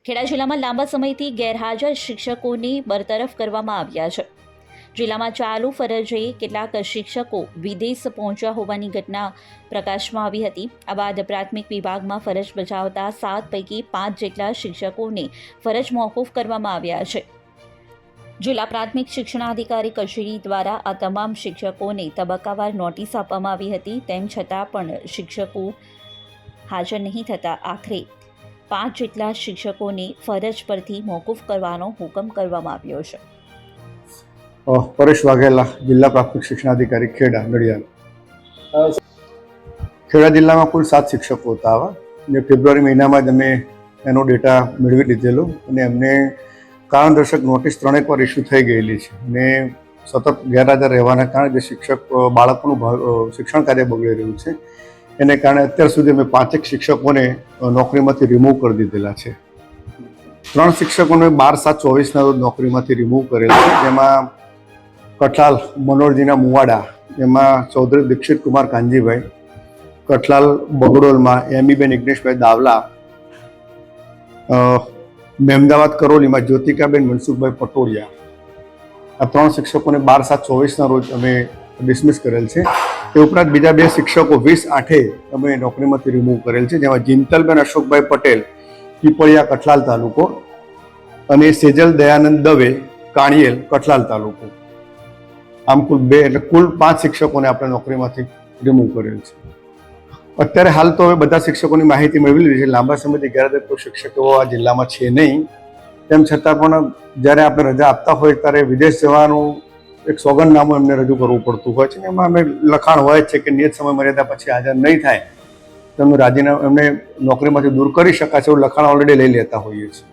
ખેડા જિલ્લામાં લાંબા સમયથી ગેરહાજર શિક્ષકોને બરતરફ કરવામાં આવ્યા છે. જિલ્લામાં ચાલુ ફરજે કેટલાક શિક્ષકો વિદેશ પહોંચ્યા હોવાની ઘટના પ્રકાશમાં આવી હતી. આ બાદ પ્રાથમિક વિભાગમાં ફરજ બજાવતા 7 પૈકી 5 જેટલા શિક્ષકોને ફરજ મોકૂફ કરવામાં આવ્યા છે. જિલ્લા પ્રાથમિક શિક્ષણાધિકારી કચેરી દ્વારા આ તમામ શિક્ષકોને તબક્કાવાર નોટિસ આપવામાં આવી હતી. તેમ છતાં પણ શિક્ષકો હાજર નહીં થતા આખરે 5 જેટલા શિક્ષકોને ફરજ પરથી મોકૂફ કરવાનો હુકમ કરવામાં આવ્યો છે. પરેશ વાઘેલા, જિલ્લા પ્રાથમિક શિક્ષણાધિકારી ખેડા નડિયાદ. ખેડા જિલ્લામાં કુલ 7 શિક્ષકો હતા આવા, ને ફેબ્રુઆરી મહિનામાં જ અમે એનો ડેટા મેળવી લીધેલો અને એમને કારણદર્શક નોટિસ 3 વાર ઇસ્યુ થઈ ગયેલી છે. અને સતત ગેરહાજર રહેવાના કારણે જે શિક્ષક બાળકોનું શિક્ષણ કાર્ય બગડી રહ્યું છે એને કારણે અત્યાર સુધી અમે 5 શિક્ષકોને નોકરીમાંથી રિમૂવ કરી દીધેલા છે. 3 શિક્ષકોને 12/7/24 રોજ નોકરીમાંથી રિમૂવ કરેલ છે. જેમાં કઠલાલ મનોરજીના મુવાડા, એમાં ચૌધરી દીક્ષિત કુમાર કાનજીભાઈ, કઠલાલ બગડોલમાં એમીબેન ઇગ્નેશભાઈ દાવલા, મહેમદાવાદ કરોલીમાં જ્યોતિકાબેન મનસુખભાઈ પટોડિયા. આ 3 શિક્ષકોને 12/7/24 રોજ અમે ડિસમિસ કરેલ છે. તે ઉપરાંત બીજા 2 શિક્ષકો 20/8 અમે નોકરીમાંથી રિમૂવ કરેલ છે. જેમાં જિંતલબેન અશોકભાઈ પટેલ, પીપળિયા કઠલાલ તાલુકો, અને સેજલ દયાનંદ દવે, કાણિયેલ કઠલાલ તાલુકો. આમ કુલ 2 એટલે કુલ 5 શિક્ષકોને આપણે નોકરીમાંથી રિમૂવ કરેલ છે. અત્યારે હાલ તો હવે બધા શિક્ષકોની માહિતી મેળવી લીધી છે. લાંબા સમયથી ગેરહાજર કોઈ શિક્ષકો આ જિલ્લામાં છે નહીં. તેમ છતાં પણ જ્યારે આપણે રજા આપતા હોય ત્યારે વિદેશ જવાનું એક સોગંદનામું એમને રજૂ કરવું પડતું હોય છે. એમાં અમે લખાણ હોય છે કે નિયત સમય મર્યાદા પછી હાજર નહીં થાય તો એમનું રાજીનામું એમને નોકરીમાંથી દૂર કરી શકાશે એવું લખાણ ઓલરેડી લઈ લેતા હોઈએ છીએ.